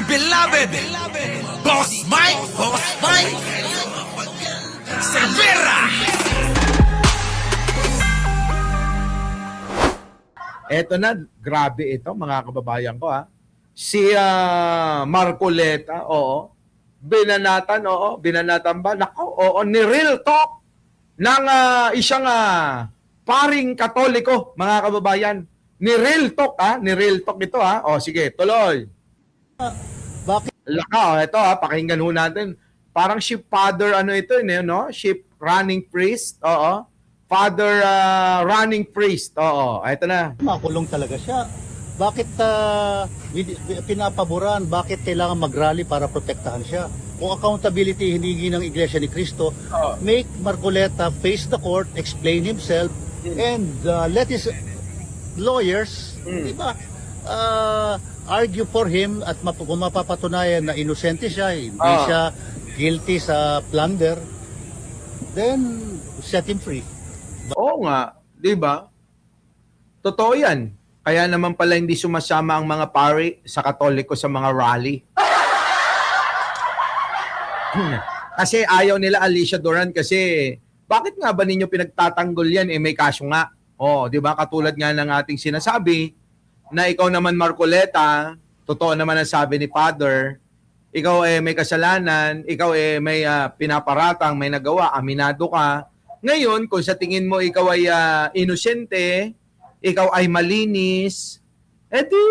beloved Boss Mike Cervera. Eto na, grabe ito mga kababayan ko ha. Si Marcoleta, oo. Binanatan ba? Nako, oo, ni Real Talk ng isang paring Katoliko, mga kababayan. Ni Real Talk ni Real Talk ito ha. O sige, tuloy. Bakit? Laka, ito pakinggan ho natin. Parang ship father ito no? Ship running priest, oo. Father running priest, oo. Ito na. Makulong talaga siya? Bakit pinapaboran? Bakit kailangan mag-rally para protektahan siya? Kung accountability hinihingi ng Iglesia ni Cristo, make Marcoleta face the court, explain himself, and let his lawyers, di ba, argue for him at kung mapapatunayan na inosente siya, hindi siya guilty sa plunder, then set him free. Oo nga, 'di ba? Totoo 'yan. Kaya naman pala hindi sumasama ang mga pari sa Katoliko sa mga rally. Kasi ayaw nila Alicia Duran kasi bakit nga ba ninyo pinagtatanggol 'yan may kaso nga. 'di ba? Katulad nga ng ating sinasabi na ikaw naman Marcoleta, totoo naman ang sabi ni Father, ikaw may kasalanan, ikaw may pinaparatang, may nagawa, aminado ka. Ngayon, kung sa tingin mo ikaw ay inosente, ikaw ay malinis, edi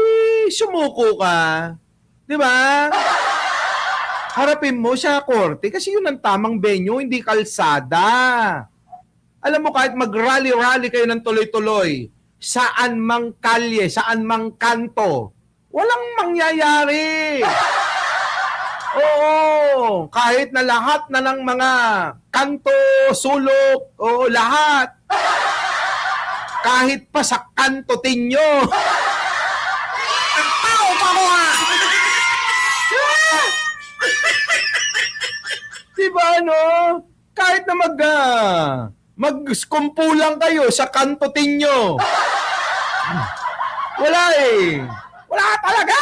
sumuko ka. Di ba? Harapin mo siya korte kasi yun ang tamang venue, hindi kalsada. Alam mo, kahit mag-rally-rally kayo ng tuloy-tuloy, saan mang kalye, saan mang kanto, walang mangyayari. Oo, kahit na lahat na ng mga kanto, sulok, lahat. Kahit pa sa kanto tinyo. Ang tao pa ko Diba kahit na mag-skumpulang kayo sa kanto tinyo. Wala Wala talaga!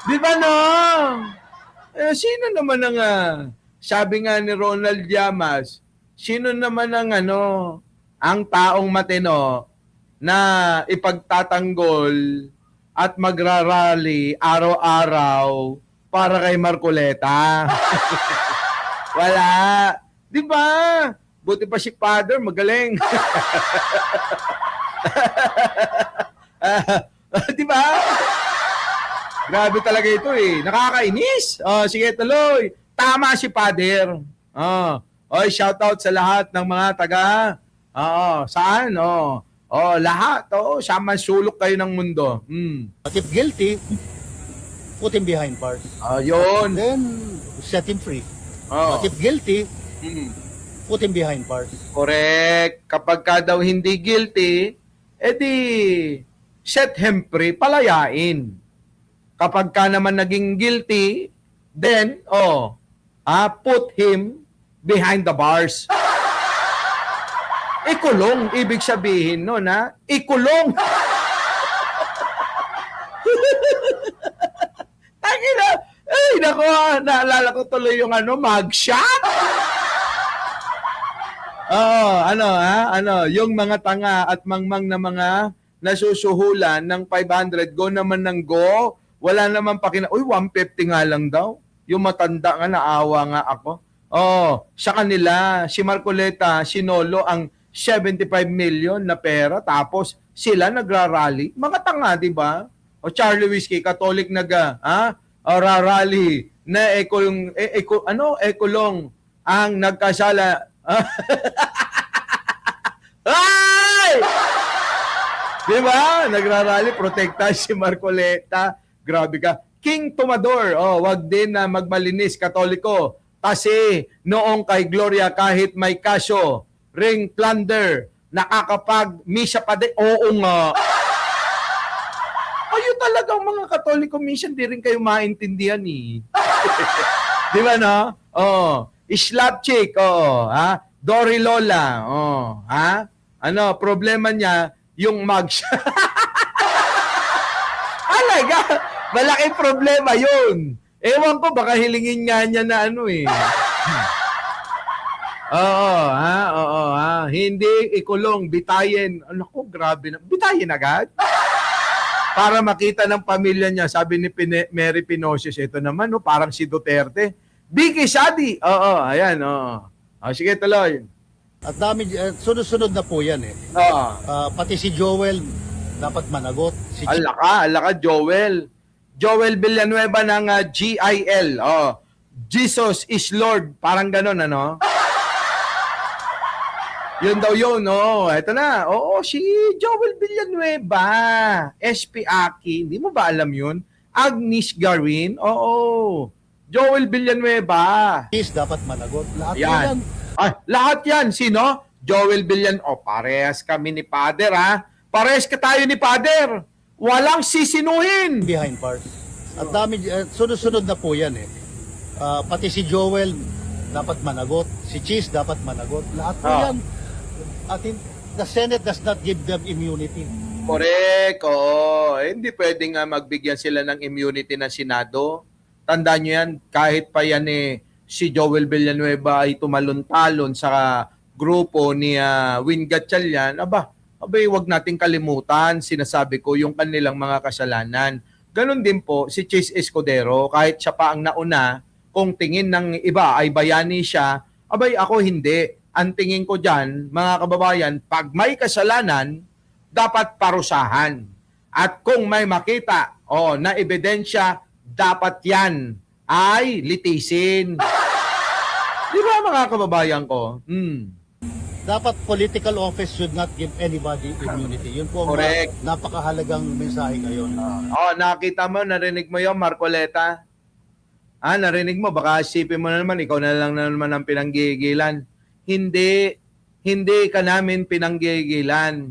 Di ba sino naman ang sabi nga ni Ronald Llamas, sino naman ang ang taong matino na ipagtatanggol at magrarally araw-araw para kay Marcoleta? Wala. Di ba? Buti pa si Father, magaling. Di ba? Grabe talaga ito Nakakainis. Sige, tuloy. Tama si Father. Shout out sa lahat ng mga taga. Saan? Lahat. Saman sulok kayo ng mundo. But if guilty, put him behind bars. Yun. Then set him free. But if guilty, put him behind bars. Correct. Kapag ka daw hindi guilty, edi set him free, palayain. Kapag ka naman naging guilty, then, put him behind the bars. Ikulong, ibig sabihin ikulong. Tangina, nako, naalala ko tuloy yung mugshot. Yung mga tanga at mangmang na mga nasusuhulan ng 500, go naman ng go. Wala naman uy, 150 nga lang daw. Yung matanda nga, naawa nga ako. Sa kanila, si Marcoleta, sinolo ang 75 million na pera, tapos sila nagrarally. Mga tanga, di ba? Charlie Whiskey, Catholic rarally na ekulong ang nagkasala. Ay! Di ba? Nagrarally, protekta si Marcoleta. Grabe ka. King Tomador, wag din na magmalinis, Katoliko. Kasi noong kay Gloria kahit may kaso, ring plunder, nakakapag-misa pa din. Oo nga. Ayun talagang mga Katoliko, minsan di rin kayo maintindihan Di ba Slap chick, Dory Lola. Oh, ha? Ano, problema niya, yung mugshot. Alaga, malaking problema yun. Ewan ko, baka hilingin nga niya na ano eh. Oo, ha. Hindi ikulong, bitayin. Ano ko, grabe na. Bitayin agad? Para makita ng pamilya niya, sabi ni Mary Pinocios, ito naman, no, parang si Duterte. Vicky Sadi. Oo, ayan, oo. Sige, tuloy. At dami, sunod-sunod na po yan eh. Oo. Pati si Joel, dapat managot. Si Alaka, Joel. Joel Villanueva ng GIL. Oh. Jesus is Lord. Parang ganun, ano? Yun daw yun, no? Ito na. Oo, si Joel Villanueva. SP Aki. Hindi mo ba alam yun? Agnes Garin. Oo. Joel Villanueva. Cheese, dapat managot. Lahat Yan. yan. Lahat yan. Sino? Joel Villanueva. O, parehas kami ni Father, ha? Parehas ka tayo ni Father. Walang sisinuhin. Behind bars. At dami, sunod-sunod na po yan eh. Pati si Joel, dapat managot. Si Cheese, dapat managot. Lahat po yan. At the Senate does not give them immunity. Correct. Oo. Hindi pwedeng magbigyan sila ng immunity ng Senado. Tandaan nyo yan, kahit pa yan si Joel Villanueva ay tumalon-talon sa grupo ni Win Gatchalian, abay, wag nating kalimutan, sinasabi ko, yung kanilang mga kasalanan. Ganon din po si Chase Escudero, kahit siya pa ang nauna, kung tingin ng iba ay bayani siya, abay ako hindi. Ang tingin ko dyan, mga kababayan, pag may kasalanan, dapat parusahan. At kung may makita na ebidensya, dapat yan ay litisin. Di ba mga kababayan ko? Dapat political office should not give anybody immunity. Yun po ang Correct. napakahalagang mensahe ngayon. Nakita mo, narinig mo yung Marcoleta? Narinig mo, baka isipin mo na naman, ikaw na naman ang pinanggigilan. Hindi ka namin pinanggigilan.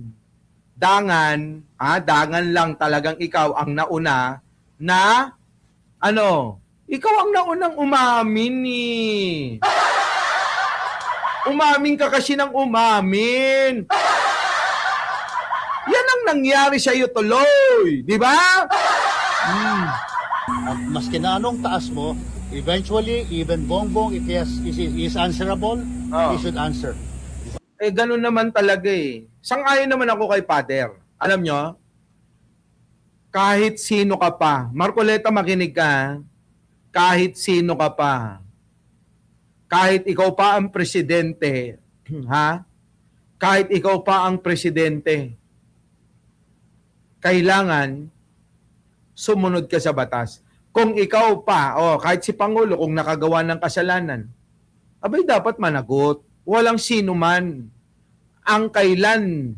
Dangan lang talagang ikaw ang nauna na, ikaw ang naunang umamin Umamin ka kasi ng umamin. Yan ang nangyari sa iyo tuloy. Di ba? At maski na anong taas mo, eventually, even Bongbong, if he is answerable, he should answer. Ganun naman talaga eh. Sang-ayon naman ako kay Father. Alam nyo, kahit sino ka pa, Marcoleta, makinig ka, kahit sino ka pa, kahit ikaw pa ang presidente, kahit ikaw pa ang presidente, kailangan sumunod ka sa batas. Kung ikaw pa, kahit si Pangulo, kung nakagawa ng kasalanan, abay dapat managot. Walang sino man ang kailan,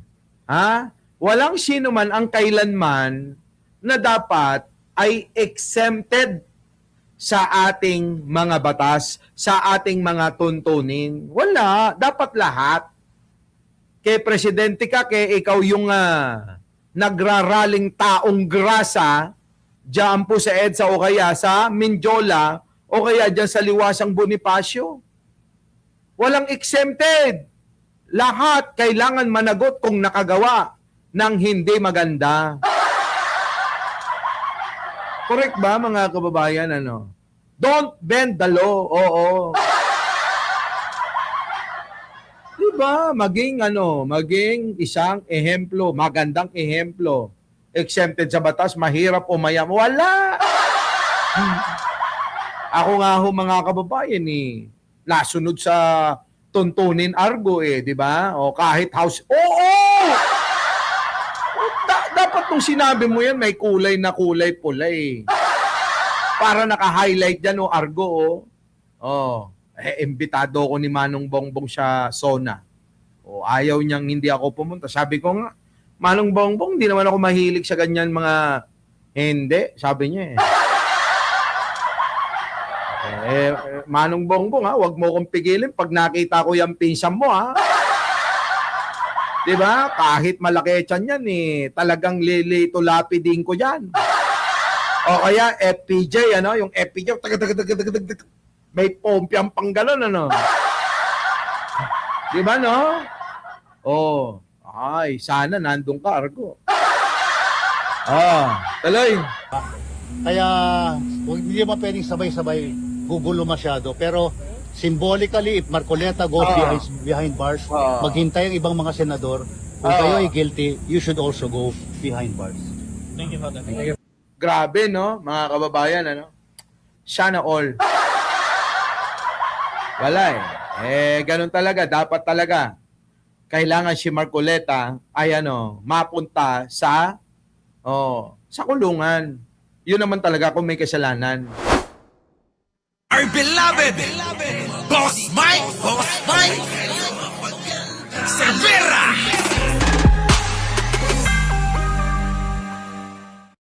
walang sino man ang kailanman na dapat ay exempted sa ating mga batas, sa ating mga tuntunin. Wala. Dapat lahat. Kay presidente ka, kay ikaw yung nagraraling taong grasa diyan po sa EDSA o kaya sa Mindiola o kaya diyan sa Liwasang Bonifacio. Walang exempted. Lahat kailangan managot kung nakagawa ng hindi maganda. Correct ba mga kababayan? Don't bend the law. Oo. Diba? Maging isang ehemplo, magandang ehemplo. Exempted sa batas, mahirap umayam. Wala! Ako nga mga kababayan nasunod sa tuntunin argo di ba? O kahit house. Oo! Dapat nung sinabi mo yan, may kulay na kulay pula Para naka-highlight dyan argo imbitado ko ni Manong Bongbong sa SONA. Ayaw niyang hindi ako pumunta. Sabi ko nga, Manong Bongbong, hindi naman ako mahilig sa ganyan mga hindi, sabi niya Manong Bongbong wag mo kong pigilin pag nakita ko yung pinsan mo Diba? Kahit malaki tiyan yan talagang lilito lapidin ko yan. O kaya FPJ, yung FPJ, may pompi ang panggalon, Di ba, no? Oh, ay, sana nandun ka, Argo. Tuloy. Kaya hindi naman pwedeng sabay-sabay gugulo masyado. Pero symbolically, if Marcoleta goes behind bars, maghintay ang ibang mga senador. Kung kayo ay guilty, you should also go behind bars. Grabe, no? Mga kababayan, ano? Sana all. Wala ganun talaga. Dapat talaga. Kailangan si Marcoleta ay mapunta sa kulungan. Yun naman talaga kung may kasalanan. Our beloved Boss Mike Cervera.